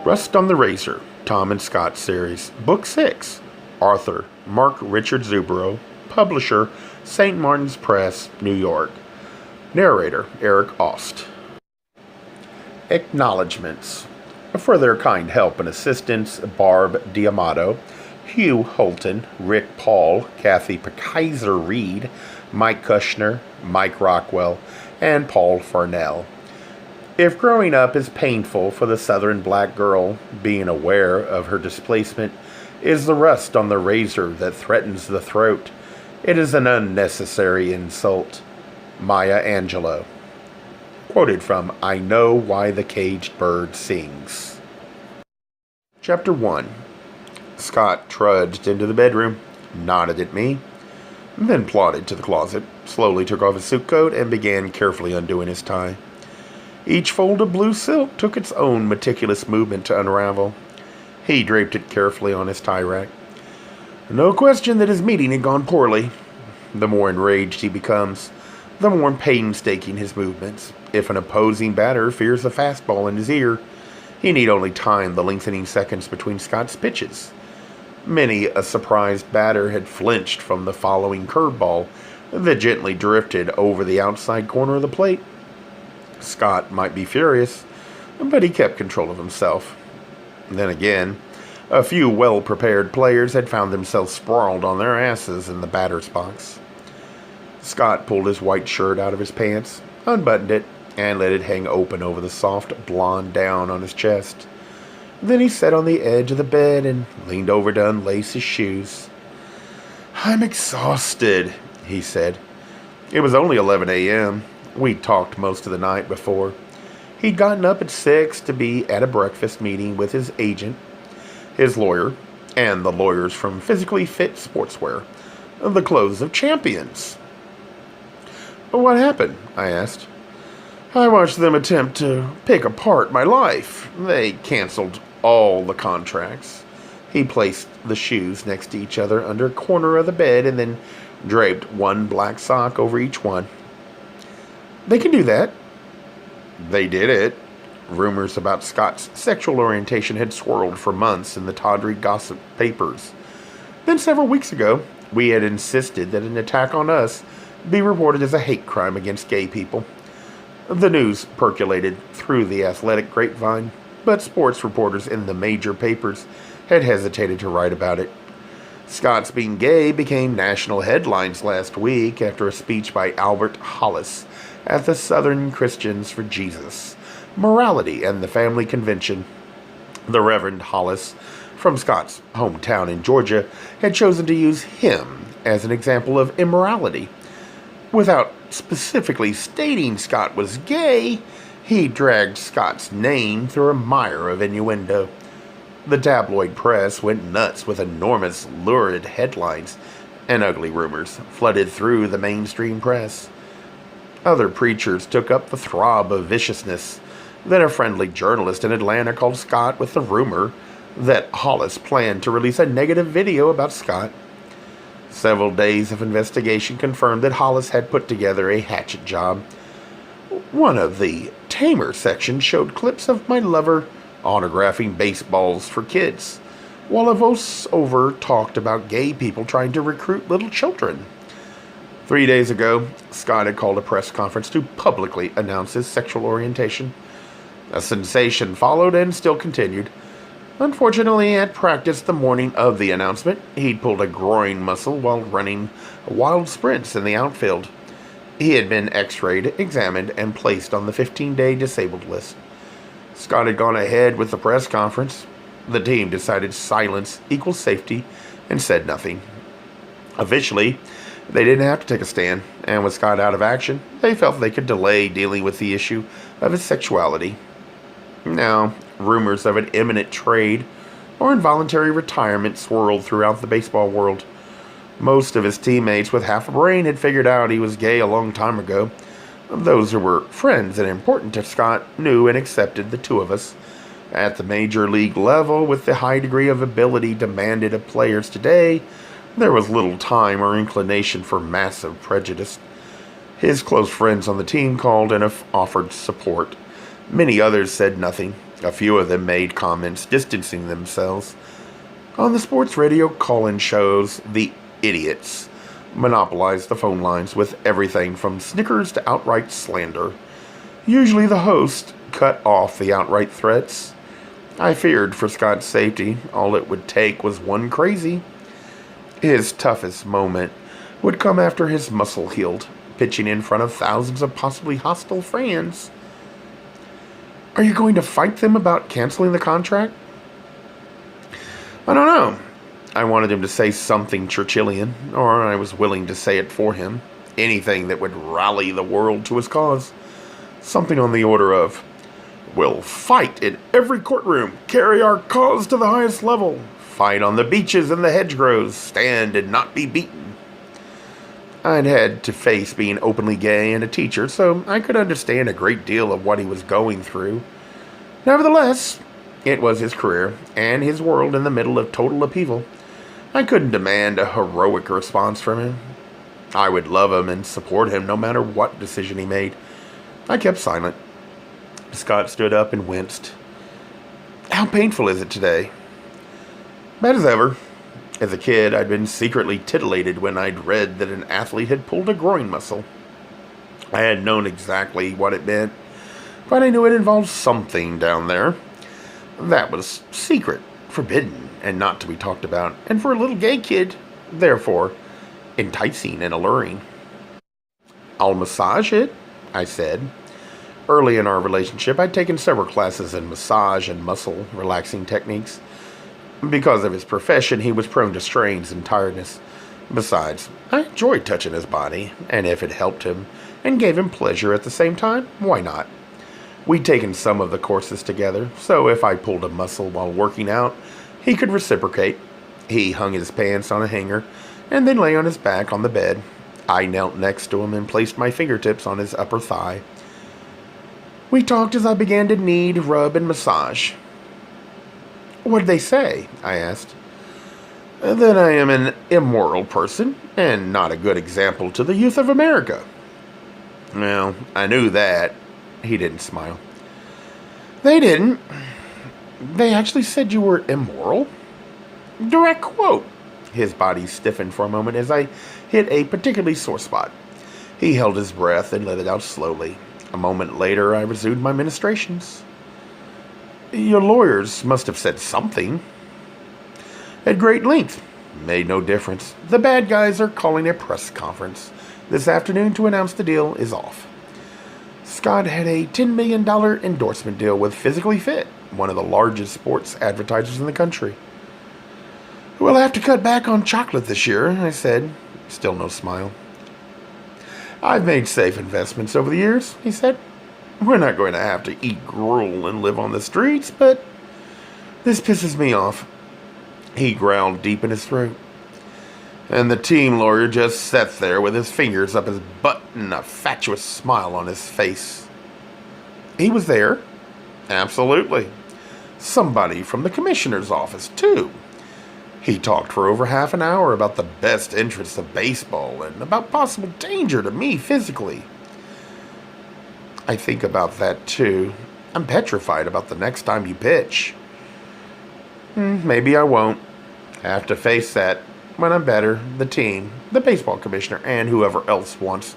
Rust on the Razor, Tom and Scott series, Book 6. Author, Mark Richard Zubero. Publisher, St. Martin's Press, New York. Narrator, Eric Aust. Acknowledgements. For their kind help and assistance, Barb D'Amato, Hugh Holton, Rick Paul, Kathy Kaiser Reed, Mike Kushner, Mike Rockwell, and Paul Farnell. If growing up is painful for the Southern black girl, being aware of her displacement is the rust on the razor that threatens the throat. It is an unnecessary insult. Maya Angelou. Quoted from I Know Why the Caged Bird Sings. Chapter 1. Scott trudged into the bedroom, nodded at me, then plodded to the closet, slowly took off his suit coat, and began carefully undoing his tie. Each fold of blue silk took its own meticulous movement to unravel. He draped it carefully on his tie rack. No question that his meeting had gone poorly. The more enraged he becomes, the more painstaking his movements. If an opposing batter fears a fastball in his ear, he need only time the lengthening seconds between Scott's pitches. Many a surprised batter had flinched from the following curveball that gently drifted over the outside corner of the plate. Scott might be furious, but he kept control of himself. Then again, a few well-prepared players had found themselves sprawled on their asses in the batter's box. Scott pulled his white shirt out of his pants, unbuttoned it, and let it hang open over the soft blonde down on his chest. Then he sat on the edge of the bed and leaned over to unlace his shoes. "I'm exhausted," he said. It was only 11 a.m. We'd talked most of the night before. He'd gotten up at 6 to be at a breakfast meeting with his agent, his lawyer, and the lawyers from Physically Fit Sportswear, the clothes of champions. "What happened?" I asked. "I watched them attempt to pick apart my life. They canceled all the contracts." He placed the shoes next to each other under a corner of the bed and then draped one black sock over each one. "They can do that." They did it. Rumors about Scott's sexual orientation had swirled for months in the tawdry gossip papers. Then several weeks ago, we had insisted that an attack on us be reported as a hate crime against gay people. The news percolated through the athletic grapevine, but sports reporters in the major papers had hesitated to write about it. Scott's being gay became national headlines last week after a speech by Albert Hollis at the Southern Christians for Jesus, Morality and the Family Convention. The Reverend Hollis, from Scott's hometown in Georgia, had chosen to use him as an example of immorality. Without specifically stating Scott was gay, he dragged Scott's name through a mire of innuendo. The tabloid press went nuts with enormous, lurid headlines, and ugly rumors flooded through the mainstream press. Other preachers took up the throb of viciousness. Then a friendly journalist in Atlanta called Scott with the rumor that Hollis planned to release a negative video about Scott. Several days of investigation confirmed that Hollis had put together a hatchet job. One of the tamer sections showed clips of my lover autographing baseballs for kids, while a voiceover talked about gay people trying to recruit little children. 3 days ago, Scott had called a press conference to publicly announce his sexual orientation. A sensation followed and still continued. Unfortunately, at practice the morning of the announcement, he'd pulled a groin muscle while running wild sprints in the outfield. He had been x-rayed, examined, and placed on the 15-day disabled list. Scott had gone ahead with the press conference. The team decided silence equals safety and said nothing. Officially, they didn't have to take a stand, and with Scott out of action, they felt they could delay dealing with the issue of his sexuality. Now, rumors of an imminent trade or involuntary retirement swirled throughout the baseball world. Most of his teammates with half a brain had figured out he was gay a long time ago. Those who were friends and important to Scott knew and accepted the two of us. At the major league level, with the high degree of ability demanded of players today, there was little time or inclination for massive prejudice. His close friends on the team called and offered support. Many others said nothing, A few of them made comments distancing themselves. On the sports radio call-in shows, the idiots monopolized the phone lines with everything from snickers to outright slander. Usually the host cut off the outright threats. I feared for Scott's safety. All it would take was one crazy. His toughest moment would come after his muscle healed, pitching in front of thousands of possibly hostile fans. Are you going to fight them about canceling the contract? I don't know. I wanted him to say something Churchillian, or I was willing to say it for him. Anything that would rally the world to his cause. Something on the order of, "We'll fight in every courtroom, carry our cause to the highest level, fight on the beaches and the hedgerows, stand and not be beaten." I'd had to face being openly gay and a teacher, so I could understand a great deal of what he was going through. Nevertheless, it was his career, and his world in the middle of total upheaval. I couldn't demand a heroic response from him. I would love him and support him no matter what decision he made. I kept silent. Scott stood up and winced. "How painful is it today?" "Bad as ever. As a kid, I'd been secretly titillated when I'd read that an athlete had pulled a groin muscle. I hadn't known exactly what it meant, but I knew it involved something down there. That was secret, forbidden, and not to be talked about, and for a little gay kid, therefore, enticing and alluring." "I'll massage it," I said. Early in our relationship, I'd taken several classes in massage and muscle relaxing techniques. Because of his profession, he was prone to strains and tiredness. Besides, I enjoyed touching his body, and if it helped him and gave him pleasure at the same time, why not? We'd taken some of the courses together, so if I pulled a muscle while working out, he could reciprocate. He hung his pants on a hanger and then lay on his back on the bed. I knelt next to him and placed my fingertips on his upper thigh. We talked as I began to knead, rub, and massage. "What'd they say?" I asked. "That I am an immoral person and not a good example to the youth of America." "Well, I knew that." He didn't smile. "They didn't. They actually said you were immoral?" "Direct quote." His body stiffened for a moment as I hit a particularly sore spot. He held his breath and let it out slowly. A moment later, I resumed my ministrations. "Your lawyers must have said something." "At great length. Made no difference. The bad guys are calling a press conference this afternoon to announce the deal is off." Scott had a $10 million endorsement deal with Physically Fit, one of the largest sports advertisers in the country. "We'll have to cut back on chocolate this year," I said. Still no smile. "I've made safe investments over the years," he said. "We're not going to have to eat gruel and live on the streets, but this pisses me off." He growled deep in his throat. And the team lawyer just sat there with his fingers up his butt and a fatuous smile on his face. "He was there?" "Absolutely. Somebody from the commissioner's office, too. He talked for over half an hour about the best interests of baseball and about possible danger to me physically." "I think about that, too. I'm petrified about the next time you pitch." Maybe I won't. I have to face that. When I'm better, the team, the baseball commissioner, and whoever else wants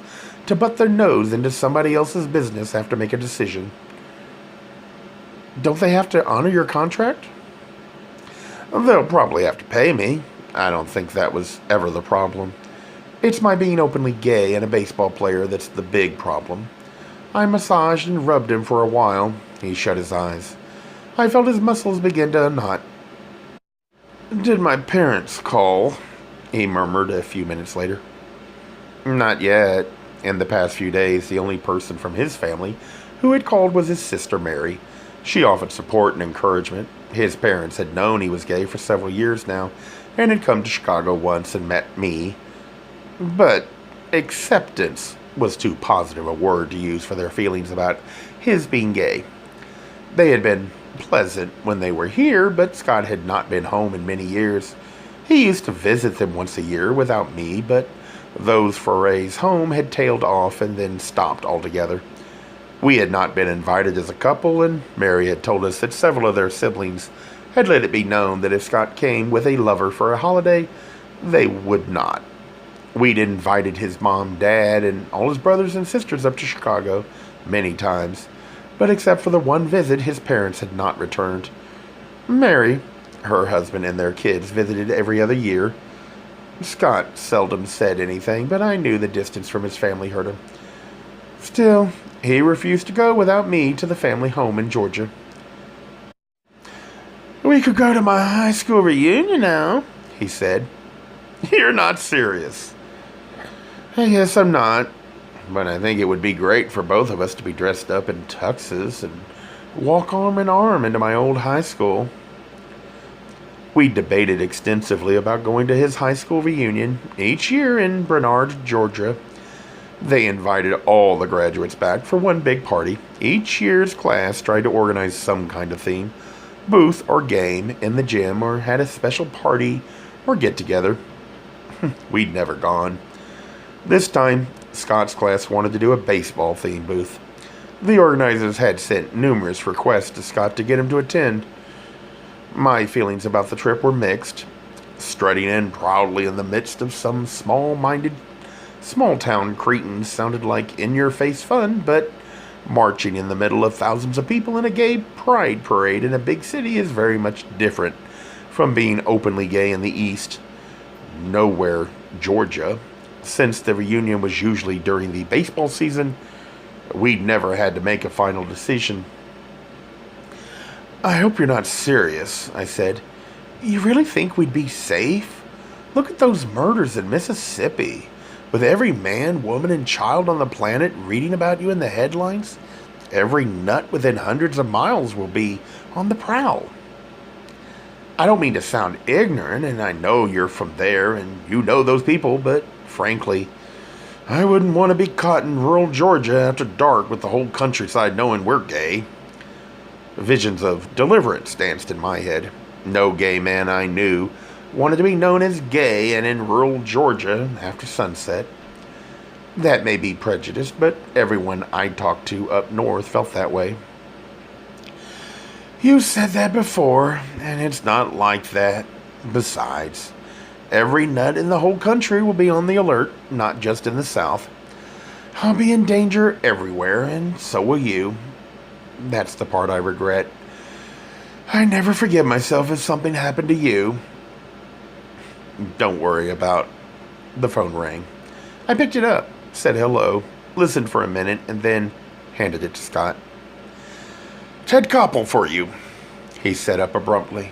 to butt their nose into somebody else's business have to make a decision." "Don't they have to honor your contract?" "They'll probably have to pay me. I don't think that was ever the problem. It's my being openly gay and a baseball player that's the big problem." I massaged and rubbed him for a while. He shut his eyes. I felt his muscles begin to unknot. "Did my parents call?" he murmured a few minutes later. "Not yet. In the past few days, the only person from his family who had called was his sister Mary. She offered support and encouragement. His parents had known he was gay for several years now and had come to Chicago once and met me. But acceptance was too positive a word to use for their feelings about his being gay. They had been pleasant when they were here, but Scott had not been home in many years. He used to visit them once a year without me, but those forays home had tailed off and then stopped altogether. We had not been invited as a couple, and Mary had told us that several of their siblings had let it be known that if Scott came with a lover for a holiday, they would not. We'd invited his mom, dad, and all his brothers and sisters up to Chicago many times, but except for the one visit, his parents had not returned. Mary, her husband, and their kids visited every other year. Scott seldom said anything, but I knew the distance from his family hurt him. Still, he refused to go without me to the family home in Georgia. "We could go to my high school reunion now," he said. "You're not serious." "I guess I'm not, but I think it would be great for both of us to be dressed up in tuxes and walk arm in arm into my old high school." We debated extensively about going to his high school reunion each year in Bernard, Georgia. They invited all the graduates back for one big party. Each year's class tried to organize some kind of theme, booth or game in the gym, or had a special party or get-together. We'd never gone. This time, Scott's class wanted to do a baseball theme booth. The organizers had sent numerous requests to Scott to get him to attend. My feelings about the trip were mixed. Strutting in proudly in the midst of some small-minded, small-town cretins sounded like in-your-face fun, but marching in the middle of thousands of people in a gay pride parade in a big city is very much different from being openly gay in the East. Nowhere, Georgia. Since the reunion was usually during the baseball season, we'd never had to make a final decision. "I hope you're not serious," I said. "You really think we'd be safe? Look at those murders in Mississippi, with every man, woman, and child on the planet reading about you in the headlines. Every nut within hundreds of miles will be on the prowl." I don't mean to sound ignorant, and I know you're from there, and you know those people, but frankly, I wouldn't want to be caught in rural Georgia after dark with the whole countryside knowing we're gay. Visions of deliverance danced in my head. No gay man I knew wanted to be known as gay and in rural Georgia after sunset. That may be prejudice, but everyone I talked to up north felt that way. "You said that before, and it's not like that. Besides, every nut in the whole country will be on the alert, not just in the South. I'll be in danger everywhere, and so will you. That's the part I regret. I never forgive myself if something happened to you." "Don't worry about..." The phone rang. I picked it up, said hello, listened for a minute, and then handed it to Scott. "Ted Koppel for you," he said up abruptly.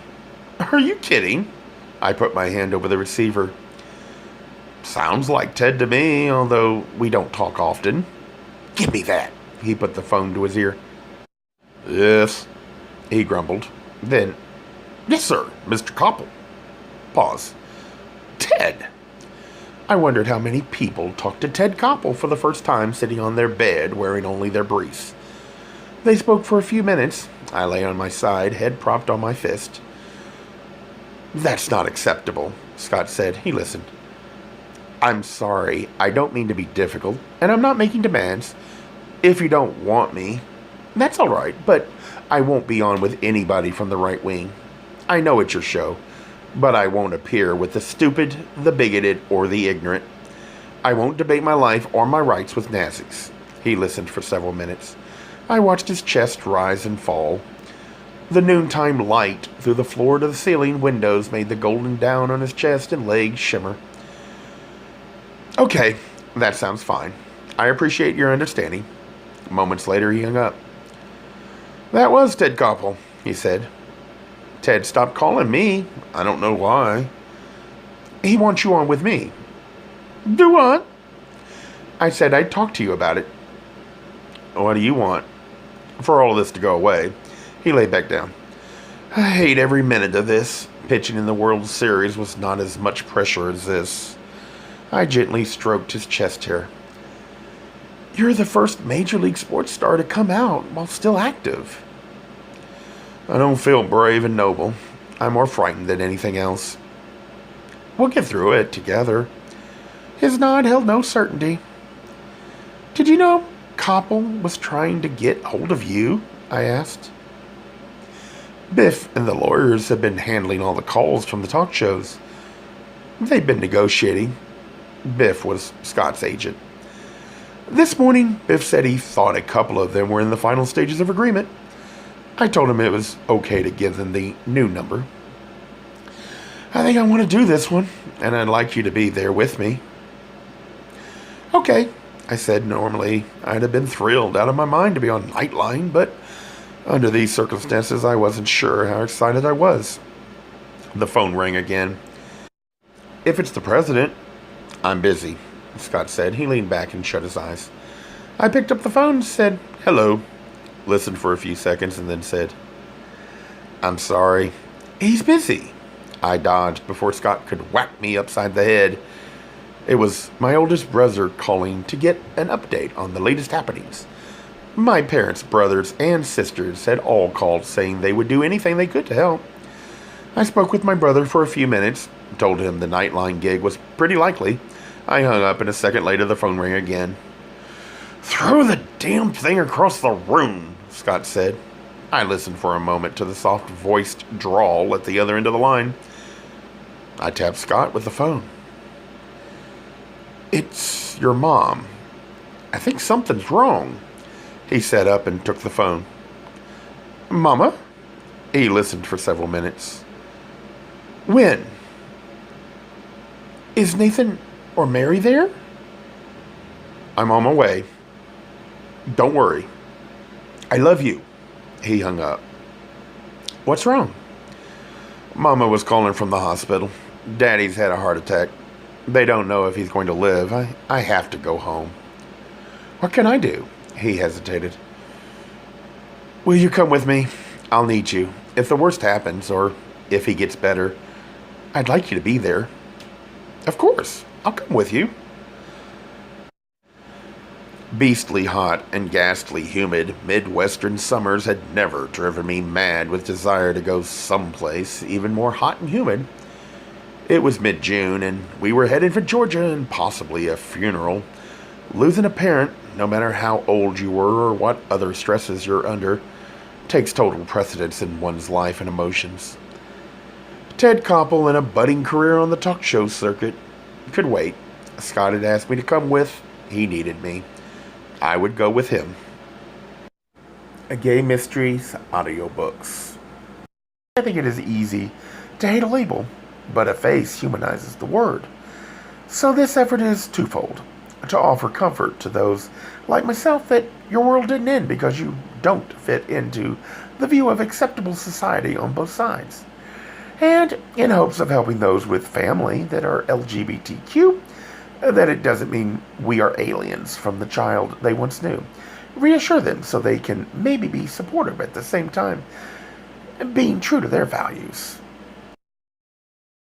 "Are you kidding?" I put my hand over the receiver. "Sounds like Ted to me, although we don't talk often." "Give me that." He put the phone to his ear. "Yes," he grumbled. Then, "Yes, sir, Mr. Koppel." Pause. "Ted." I wondered how many people talked to Ted Koppel for the first time sitting on their bed wearing only their briefs. They spoke for a few minutes. I lay on my side, head propped on my fist. "That's not acceptable," Scott said. He listened. "I'm sorry. I don't mean to be difficult, and I'm not making demands. If you don't want me, that's all right, but I won't be on with anybody from the right wing. I know it's your show, but I won't appear with the stupid, the bigoted, or the ignorant. I won't debate my life or my rights with Nazis." He listened for several minutes. I watched his chest rise and fall. The noontime light through the floor-to-the-ceiling windows made the golden down on his chest and legs shimmer. "Okay, that sounds fine. I appreciate your understanding." Moments later, he hung up. "That was Ted Koppel," he said. "Ted stopped calling me. I don't know why." "He wants you on with me." "Do what?" "I said I'd talk to you about it." "What do you want?" "For all this to go away." He lay back down. "I hate every minute of this. Pitching in the World Series was not as much pressure as this." I gently stroked his chest hair. "You're the first Major League sports star to come out while still active." "I don't feel brave and noble. I'm more frightened than anything else." "We'll get through it together." His nod held no certainty. "Did you know Koppel was trying to get hold of you? I asked. Biff and the lawyers have been handling all the calls from the talk shows. They've been negotiating. Biff was Scott's agent. This morning, Biff said he thought a couple of them were in the final stages of agreement. I told him it was okay to give them the new number. I think I want to do this one, and I'd like you to be there with me. Okay, I said. Normally, I'd have been thrilled out of my mind to be on Nightline, but under these circumstances, I wasn't sure how excited I was. The phone rang again. If it's the president, I'm busy, Scott said. He leaned back and shut his eyes. I picked up the phone and said, hello. Listened for a few seconds and then said, I'm sorry. He's busy. I dodged before Scott could whack me upside the head. It was my oldest brother calling to get an update on the latest happenings. My parents, brothers, and sisters had all called saying they would do anything they could to help. I spoke with my brother for a few minutes, told him the Nightline gig was pretty likely. I hung up, and a second later the phone rang again. Throw the damn thing across the room, Scott said. I listened for a moment to the soft-voiced drawl at the other end of the line. I tapped Scott with the phone. It's your mom. I think something's wrong. He sat up and took the phone. Mama? He listened for several minutes. When? Is Nathan or Mary there? I'm on my way. Don't worry. I love you. He hung up. What's wrong? Mama was calling from the hospital. Daddy's had a heart attack. They don't know if he's going to live. I have to go home. What can I do? He hesitated. Will you come with me? I'll need you. If the worst happens, or if he gets better, I'd like you to be there. Of course. I'll come with you. Beastly hot and ghastly humid Midwestern summers had never driven me mad with desire to go someplace even more hot and humid. It was mid-June, and we were headed for Georgia and possibly a funeral. Losing a parent, no matter how old you were or what other stresses you're under, takes total precedence in one's life and emotions. Ted Koppel and a budding career on the talk show circuit could wait. Scott had asked me to come with. He needed me. I would go with him. A Gay Mysteries audiobooks. I think it is easy to hate a label, but a face humanizes the word. So this effort is twofold. To offer comfort to those like myself that your world didn't end because you don't fit into the view of acceptable society on both sides. And in hopes of helping those with family that are LGBTQ, that it doesn't mean we are aliens from the child they once knew. Reassure them so they can maybe be supportive at the same time, being true to their values.